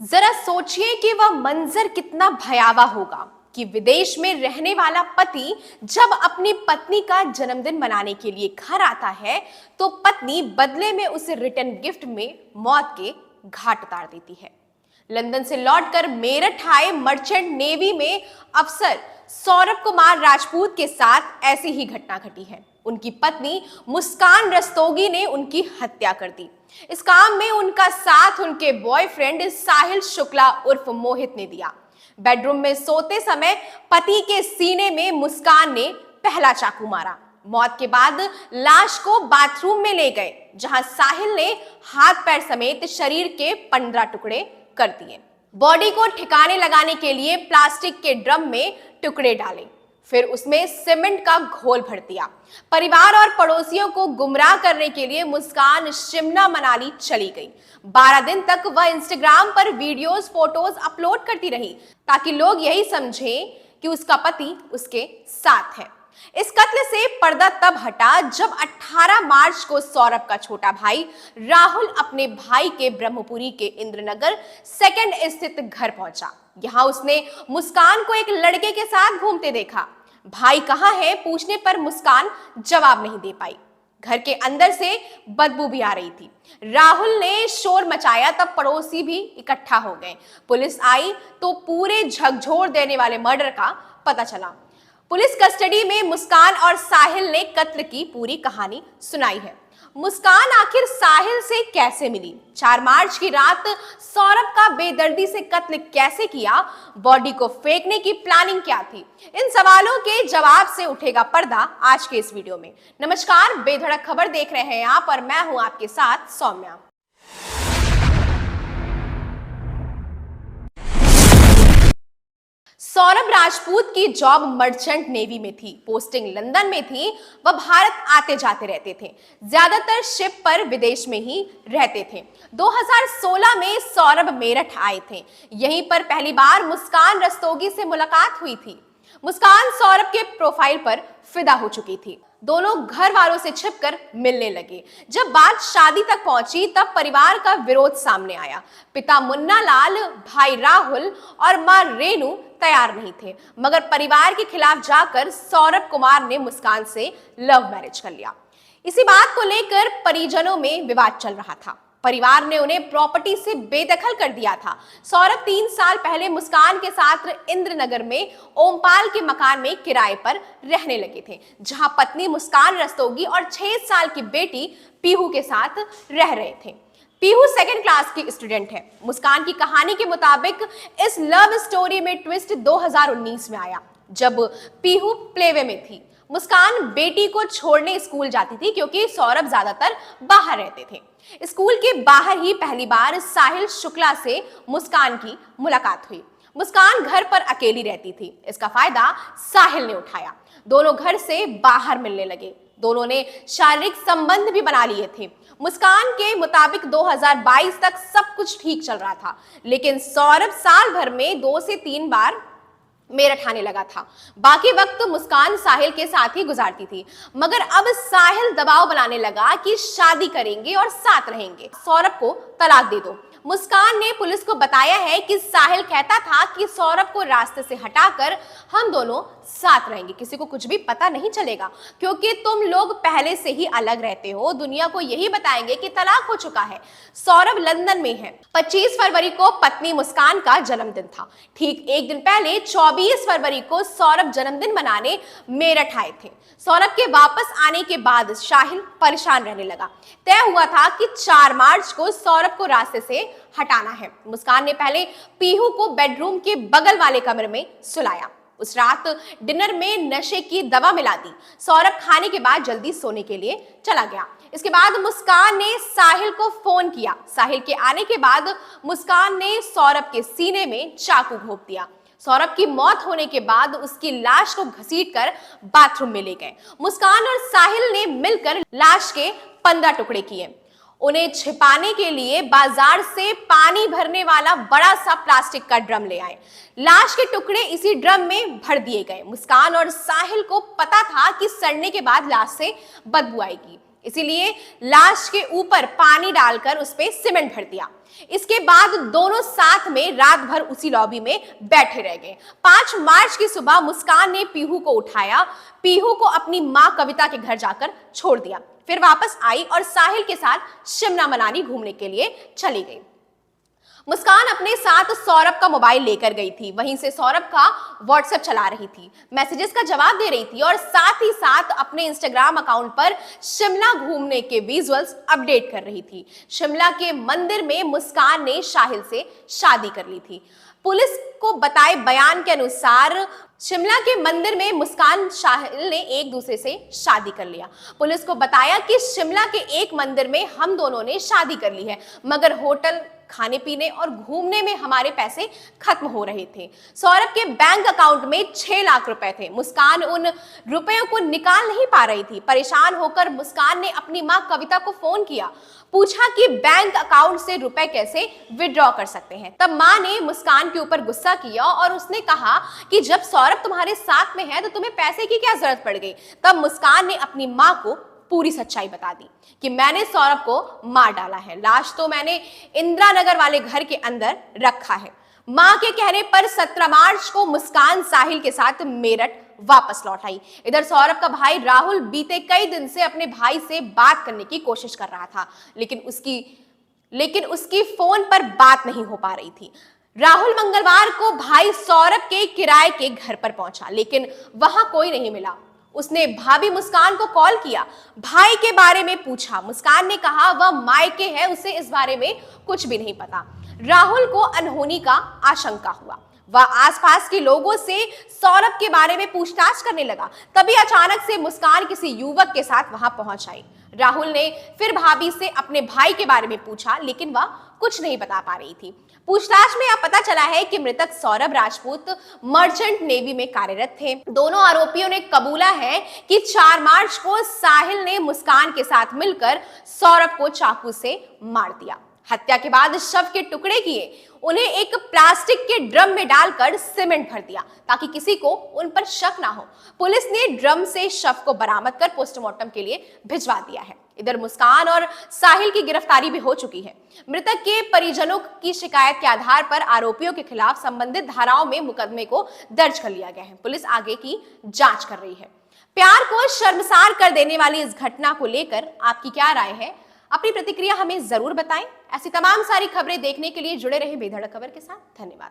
जरा सोचिए कि वह मंजर कितना भयावह होगा कि विदेश में रहने वाला पति जब अपनी पत्नी का जन्मदिन मनाने के लिए घर आता है तो पत्नी बदले में उसे रिटर्न गिफ्ट में मौत के घाट उतार देती है। लंदन से लौटकर मेरठ आए मर्चेंट नेवी में अफसर सौरभ कुमार राजपूत के साथ ऐसी ही घटना घटी है। उनकी पत्नी मुस्कान रस्तोगी ने उनकी हत्या कर दी। इस काम में उनका साथ उनके बॉयफ्रेंड साहिल शुक्ला उर्फ मोहित ने दिया। बेडरूम में सोते समय पति के सीने में मुस्कान ने पहला चाकू मारा। मौत के बाद लाश को बाथरूम में ले गए, जहां साहिल ने हाथ पैर समेत शरीर के 15 टुकड़े कर दिए। बॉडी को ठिकाने लगाने के लिए प्लास्टिक के ड्रम में टुकड़े डाले, फिर उसमें सीमेंट का घोल भर दिया। परिवार और पड़ोसियों को गुमराह करने के लिए मुस्कान शिमला मनाली चली गई। 12 दिन तक वह इंस्टाग्राम पर वीडियोस फोटोज अपलोड करती रही ताकि लोग यही समझें कि उसका पति उसके साथ है। इस कत्ल से पर्दा तब हटा जब 18 मार्च को सौरभ का छोटा भाई राहुल अपने भाई के ब्रह्मपुरी के इंद्रनगर सेकंड स्थित घर पहुंचा। यहां उसने मुस्कान को एक लड़के के साथ घूमते देखा। भाई कहाँ है पूछने पर मुस्कान जवाब नहीं दे पाई। घर के अंदर से बदबू भी आ रही थी। राहुल ने शोर मचाया तब पड़ोसी भी इकट्ठा हो गए। पुलिस आई तो पूरे झकझोर देने वाले मर्डर का पता चला। पुलिस कस्टडी में मुस्कान और साहिल ने कत्ल की पूरी कहानी सुनाई है। मुस्कान आखिर साहिल से कैसे मिली? 4 मार्च की रात सौरभ का बेदर्दी से कत्ल कैसे किया? बॉडी को फेंकने की प्लानिंग क्या थी? इन सवालों के जवाब से उठेगा पर्दा आज के इस वीडियो में। नमस्कार, बेधड़क खबर देख रहे हैं आप और मैं हूं आपके साथ सौम्या। सौरभ राजपूत की जॉब मर्चेंट नेवी में थी। पोस्टिंग लंदन में थी। वह भारत आते जाते रहते थे। ज्यादातर शिप पर विदेश में ही रहते थे। 2016 में सौरभ मेरठ आए थे। यहीं पर पहली बार मुस्कान रस्तोगी से मुलाकात हुई थी। मुस्कान सौरभ के प्रोफाइल पर फिदा हो चुकी थी। दोनों घर वालों से छिपकर मिलने लगे। जब बात शादी तक पहुंची तब परिवार का विरोध सामने आया। पिता मुन्ना लाल, भाई राहुल और मां रेनू तैयार नहीं थे, मगर परिवार के खिलाफ जाकर सौरभ कुमार ने मुस्कान से लव मैरिज कर लिया। इसी बात को लेकर परिजनों में विवाद चल रहा था। परिवार ने उन्हें प्रॉपर्टी से बेदखल कर दिया था। सौरभ 3 साल पहले मुस्कान के साथ इंद्रनगर में ओमपाल के मकान में किराए पर रहने लगे थे, जहां पत्नी मुस्कान रस्तोगी और 6 साल की बेटी पीहू के साथ रह रहे थे। पीहू 2nd क्लास की स्टूडेंट है। मुस्कान की कहानी के मुताबिक इस लव स्टोरी में ट्विस्ट 2019 में आया, जब पीहू प्लेवे में थी। मुस्कान बेटी को छोड़ने स्कूल जाती थी क्योंकि सौरभ ज्यादातर बाहर रहते थे। स्कूल के बाहर ही पहली बार साहिल शुक्ला से मुस्कान की मुलाकात हुई। मुस्कान घर पर अकेली रहती थी। इसका फायदा साहिल ने उठाया। दोनों घर से बाहर मिलने लगे। दोनों ने शारीरिक संबंध भी बना लिए थे। मुस्कान के मुताबिक 2022 तक सब कुछ ठीक चल रहा था, लेकिन सौरभ साल भर में 2 से 3 बार मेरठ आने लगा था। बाकी वक्त मुस्कान साहिल के साथ ही गुजारती थी, मगर अब साहिल दबाव बनाने लगा कि शादी करेंगे और साथ रहेंगे, सौरभ को तलाक दे दो। मुस्कान ने पुलिस को बताया है कि साहिल कहता था कि सौरभ को रास्ते से हटाकर हम दोनों साथ रहेंगे, किसी को कुछ भी पता नहीं चलेगा क्योंकि तुम लोग पहले से ही अलग रहते हो। दुनिया को यही बताएंगे कि तलाक हो चुका है। सौरभ लंदन में है। 25 फरवरी को पत्नी मुस्कान का जन्मदिन था। ठीक एक दिन पहले 24 फरवरी को सौरभ जन्मदिन मनाने मेरठ आए थे। सौरभ के वापस आने के बाद साहिल परेशान रहने लगा। तय हुआ था कि 4 मार्च को सौरभ को रास्ते से हटाना है। मुस्कान ने पहले पीहू को बेडरूम के बगल वाले कमरे में सुलाया। उस रात डिनर में नशे की दवा मिला दी। सौरभ खाने के बाद जल्दी सोने के लिए चला गया। इसके बाद मुस्कान ने साहिल को फोन किया। साहिल के आने के बाद मुस्कान ने सौरभ के सीने में चाकू घोंप दिया। सौरभ की मौत होने के बाद उसकी लाश को घसीटकर बाथरूम में ले गए। मुस्कान और साहिल ने मिलकर लाश के 15 टुकड़े किए। उन्हें छिपाने के लिए बाजार से पानी भरने वाला बड़ा सा प्लास्टिक का ड्रम ले आए। लाश के टुकड़े इसी ड्रम में भर दिए गए। मुस्कान और साहिल को पता था कि सड़ने के बाद लाश से बदबू आएगी, इसीलिए लाश के ऊपर पानी डालकर उस पे सीमेंट भर दिया। इसके बाद दोनों साथ में रात भर उसी लॉबी में बैठे रह गए। 5 मार्च की सुबह मुस्कान ने पीहू को उठाया, पीहू को अपनी मां कविता के घर जाकर छोड़ दिया, फिर वापस आई और साहिल के साथ शिमला मनाली घूमने के लिए चली गई। मुस्कान अपने साथ सौरभ का मोबाइल लेकर गई थी, वहीं से सौरभ का व्हाट्सएप चला रही थी, मैसेजेस का जवाब दे रही थी और साथ ही साथ अपने इंस्टाग्राम अकाउंट पर शिमला घूमने के विजुअल्स अपडेट कर रही थी। शिमला के मंदिर में मुस्कान ने साहिल से शादी कर ली थी। पुलिस को बताए बयान के अनुसार शिमला के मंदिर में मुस्कान साहिल ने एक दूसरे से शादी कर लिया। पुलिस को बताया कि शिमला के एक मंदिर में हम दोनों ने शादी कर ली है, मगर होटल, खाने पीने और घूमने में हमारे पैसे खत्म हो रहे थे। सौरभ के बैंक अकाउंट में 6 लाख रुपए थे। मुस्कान उन रुपयों को निकाल नहीं पा रही थी। परेशान होकर मुस्कान ने अपनी मां कविता को फोन किया, पूछा कि बैंक अकाउंट से रुपए कैसे विड्रॉ कर सकते हैं। तब मां ने मुस्कान के ऊपर गुस्सा किया और उसने कहा कि जब सौरभ तुम्हारे साथ में है तो तुम्हें पैसे की क्या जरूरत पड़ गई। तब मुस्कान ने अपनी मां को पूरी सच्चाई बता दी कि मैंने सौरभ को मार डाला है, लाश तो मैंने इंदिरा नगर वाले घर के अंदर रखा है। मां के कहने पर 17 मार्च को मुस्कान साहिल के साथ मेरठ वापस लौट आई। इधर सौरभ का भाई राहुल बीते कई दिन से अपने भाई से बात करने की कोशिश कर रहा था, लेकिन उसकी फोन पर बात नहीं हो पा रही थी। राहुल मंगलवार को भाई सौरभ के किराए के घर पर पहुंचा, लेकिन वहां कोई नहीं मिला। उसने भाभी मुस्कान को कॉल किया, भाई के बारे में पूछा। मुस्कान ने कहा वह मायके है, उसे इस बारे में कुछ भी नहीं पता। राहुल को अनहोनी का आशंका हुआ। वह आसपास के लोगों से सौरभ के बारे में पूछताछ करने लगा। तभी अचानक से मुस्कान किसी युवक के साथ वहां पहुंच आई। राहुल ने फिर भाभी से अपने भाई के बारे में पूछा, लेकिन वह कुछ नहीं बता पा रही थी। पूछताछ में अब पता चला है कि मृतक सौरभ राजपूत मर्चेंट नेवी में कार्यरत थे। दोनों आरोपियों ने कबूला है कि 4 मार्च को साहिल ने मुस्कान के साथ मिलकर सौरभ को चाकू से मार दिया। हत्या के बाद शव के टुकड़े किए, उन्हें एक प्लास्टिक के ड्रम में डालकर सीमेंट भर दिया ताकि किसी को उन पर शक ना हो। पुलिस ने ड्रम से शव को बरामद कर पोस्टमार्टम के लिए भिजवा दिया है। इधर मुस्कान और साहिल की गिरफ्तारी भी हो चुकी है। मृतक के परिजनों की शिकायत के आधार पर आरोपियों के खिलाफ संबंधित धाराओं में मुकदमे को दर्ज कर लिया गया है। पुलिस आगे की जांच कर रही है। प्यार को शर्मसार कर देने वाली इस घटना को लेकर आपकी क्या राय है? अपनी प्रतिक्रिया हमें जरूर बताएं। ऐसी तमाम सारी खबरें देखने के लिए जुड़े रहें बेधड़क खबर के साथ। धन्यवाद।